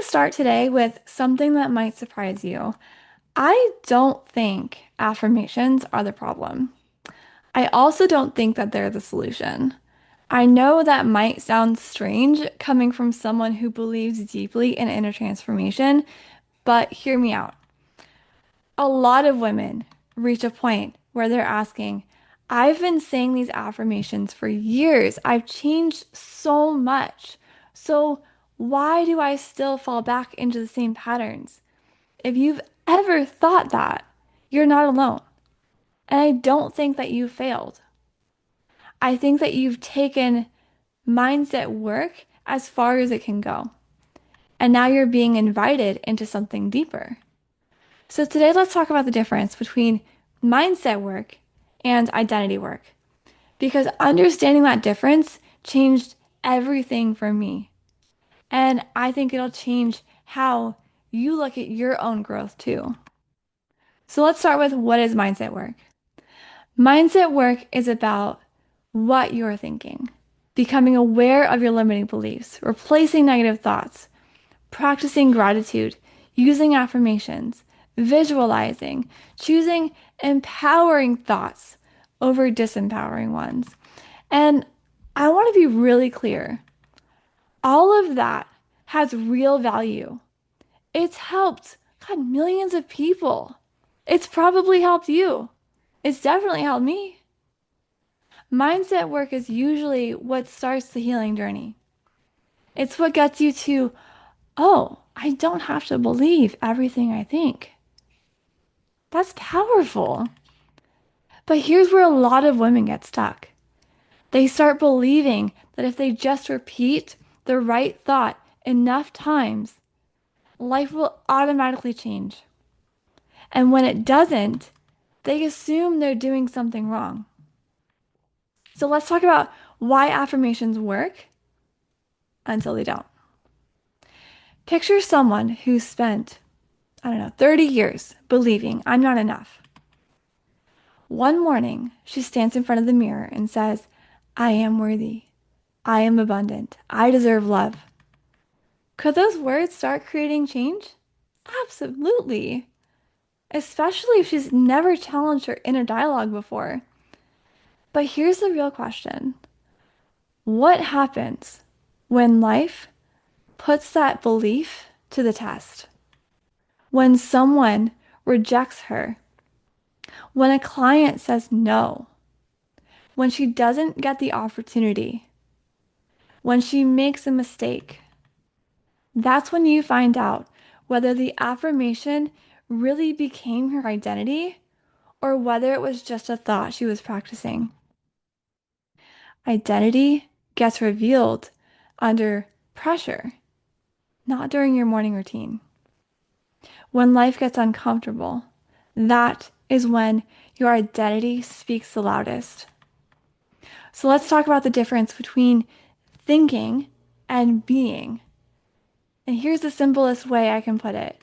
to start today with something that might surprise you. I don't think affirmations are the problem. I also don't think that they're the solution. I know that might sound strange coming from someone who believes deeply in inner transformation, but hear me out. A lot of women reach a point where they're asking, I've been saying these affirmations for years. I've changed so much. So why do I still fall back into the same patterns? If you've ever thought that, you're not alone. And I don't think that you failed. I think that you've taken mindset work as far as it can go. And now you're being invited into something deeper. So today let's talk about the difference between mindset work and identity work. Because understanding that difference changed everything for me. And I think it'll change how you look at your own growth too. So let's start with what is mindset work? Mindset work is about what you're thinking, becoming aware of your limiting beliefs, replacing negative thoughts, practicing gratitude, using affirmations, visualizing, choosing empowering thoughts over disempowering ones. And I want to be really clear. All of that has real value. It's helped, God, millions of people. It's probably helped you. It's definitely helped me. Mindset work is usually what starts the healing journey. It's what gets you to, oh, I don't have to believe everything I think. That's powerful. But here's where a lot of women get stuck. They start believing that if they just repeat the right thought enough times, life will automatically change. And when it doesn't, they assume they're doing something wrong. So let's talk about why affirmations work until they don't. Picture someone who spent, I don't know, 30 years believing I'm not enough. One morning, she stands in front of the mirror and says, I am worthy. I am abundant. I deserve love. Could those words start creating change? Absolutely. Especially if she's never challenged her inner dialogue before. But here's the real question. What happens when life puts that belief to the test? When someone rejects her? When a client says no? When she doesn't get the opportunity? When she makes a mistake? That's when you find out whether the affirmation really became her identity or whether it was just a thought she was practicing. Identity gets revealed under pressure, not during your morning routine. When life gets uncomfortable, that is when your identity speaks the loudest. So let's talk about the difference between thinking and being. And here's the simplest way I can put it.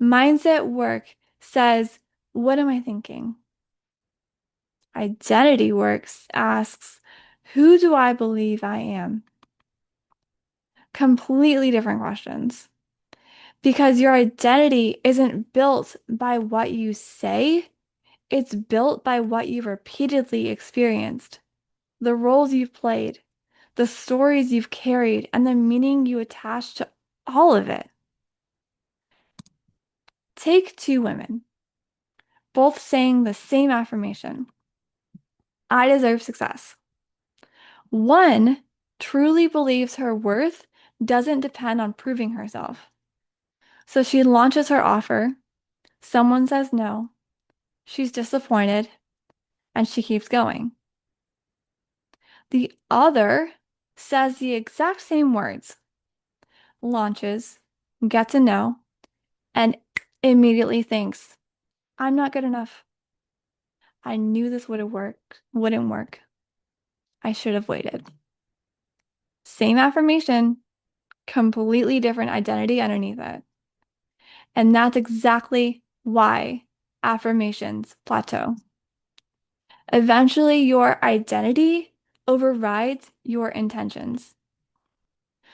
Mindset work says, what am I thinking? Identity works asks, who do I believe I am? Completely different questions. Because your identity isn't built by what you say, it's built by what you've repeatedly experienced, the roles you've played, the stories you've carried, and the meaning you attach to all of it. Take two women, both saying the same affirmation. I deserve success. One truly believes her worth doesn't depend on proving herself. So she launches her offer. Someone says no. She's disappointed and she keeps going. The other says the exact same words, launches, gets a no, and immediately thinks, I'm not good enough. I knew this wouldn't work. I should have waited. Same affirmation, completely different identity underneath it. And that's exactly why affirmations plateau. Eventually, your identity overrides your intentions.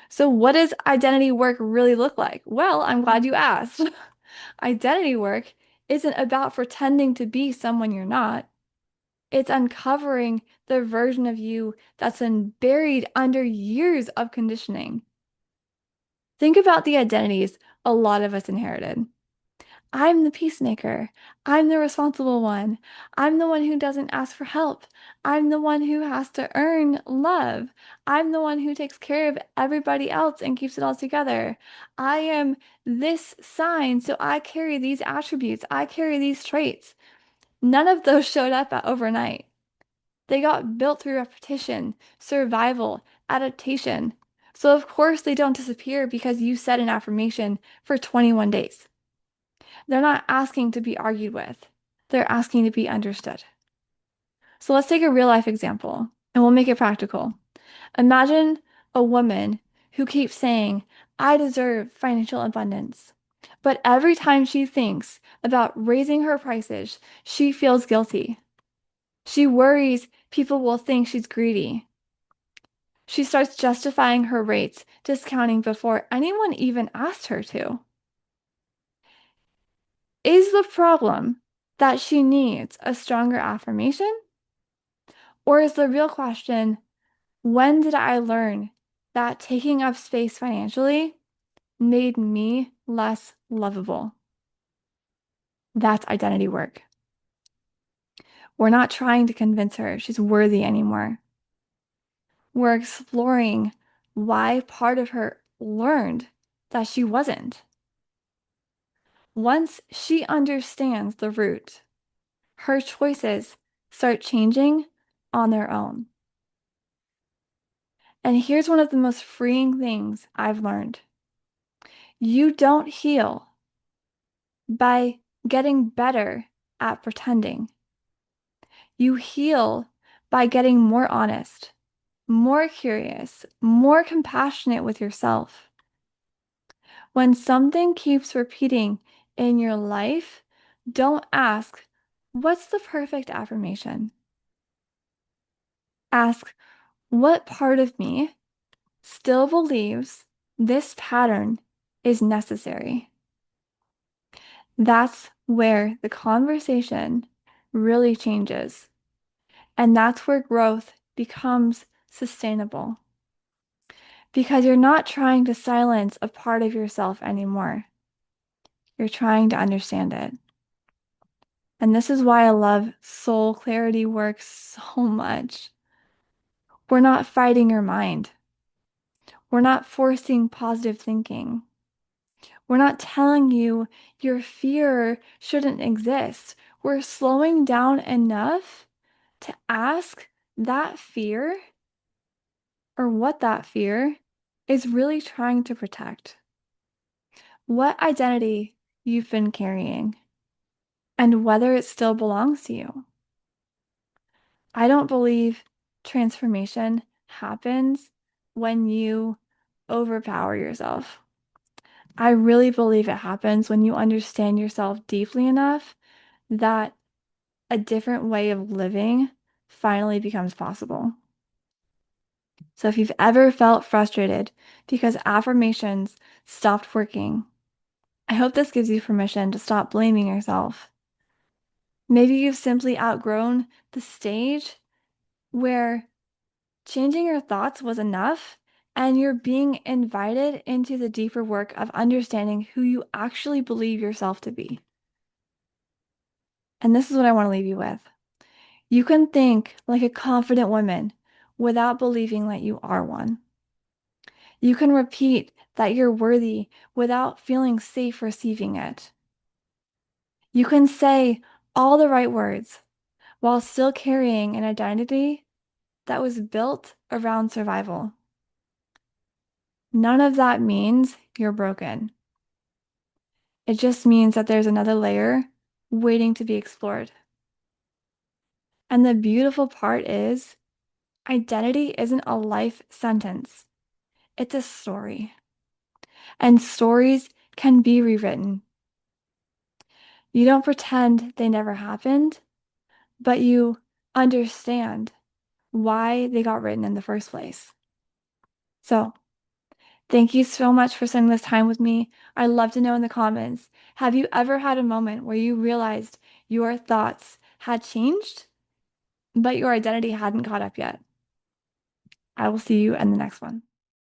So, what does identity work really look like? Well, I'm glad you asked. Identity work isn't about pretending to be someone you're not. It's uncovering the version of you that's been buried under years of conditioning. Think about the identities a lot of us inherited. I'm the peacemaker. I'm the responsible one. I'm the one who doesn't ask for help. I'm the one who has to earn love. I'm the one who takes care of everybody else and keeps it all together. I am this sign, so I carry these attributes. I carry these traits. None of those showed up overnight. They got built through repetition, survival, adaptation. So, of course, they don't disappear because you said an affirmation for 21 days. They're not asking to be argued with, they're asking to be understood. So, let's take a real life example and we'll make it practical. Imagine a woman who keeps saying, I deserve financial abundance. But every time she thinks about raising her prices, she feels guilty. She worries people will think she's greedy. She starts justifying her rates, discounting before anyone even asked her to. Is the problem that she needs a stronger affirmation? Or is the real question, when did I learn that taking up space financially made me less lovable? That's identity work. We're not trying to convince her she's worthy anymore. We're exploring why part of her learned that she wasn't. Once she understands the root, her choices start changing on their own. And here's one of the most freeing things I've learned. You don't heal by getting better at pretending. You heal by getting more honest, more curious, more compassionate with yourself. When something keeps repeating in your life, don't ask, what's the perfect affirmation? Ask, what part of me still believes this pattern is necessary? That's where the conversation really changes. And that's where growth becomes sustainable. Because you're not trying to silence a part of yourself anymore. You're trying to understand it. And this is why I love soul clarity work so much. We're not fighting your mind. We're not forcing positive thinking. We're not telling you your fear shouldn't exist. We're slowing down enough to ask that fear or what that fear is really trying to protect. What identity you've been carrying and whether it still belongs to you. I don't believe transformation happens when you overpower yourself. I really believe it happens when you understand yourself deeply enough that a different way of living finally becomes possible. So if you've ever felt frustrated because affirmations stopped working, I hope this gives you permission to stop blaming yourself. Maybe you've simply outgrown the stage where changing your thoughts was enough and you're being invited into the deeper work of understanding who you actually believe yourself to be. And this is what I want to leave you with. You can think like a confident woman without believing that you are one. You can repeat that you're worthy without feeling safe receiving it. You can say all the right words while still carrying an identity that was built around survival. None of that means you're broken. It just means that there's another layer waiting to be explored. And the beautiful part is, identity isn't a life sentence, it's a story. And stories can be rewritten. You don't pretend they never happened, but you understand why they got written in the first place. So, Thank you so much for spending this time with me. I'd love to know in the comments, have you ever had a moment where you realized your thoughts had changed, but your identity hadn't caught up yet? I will see you in the next one.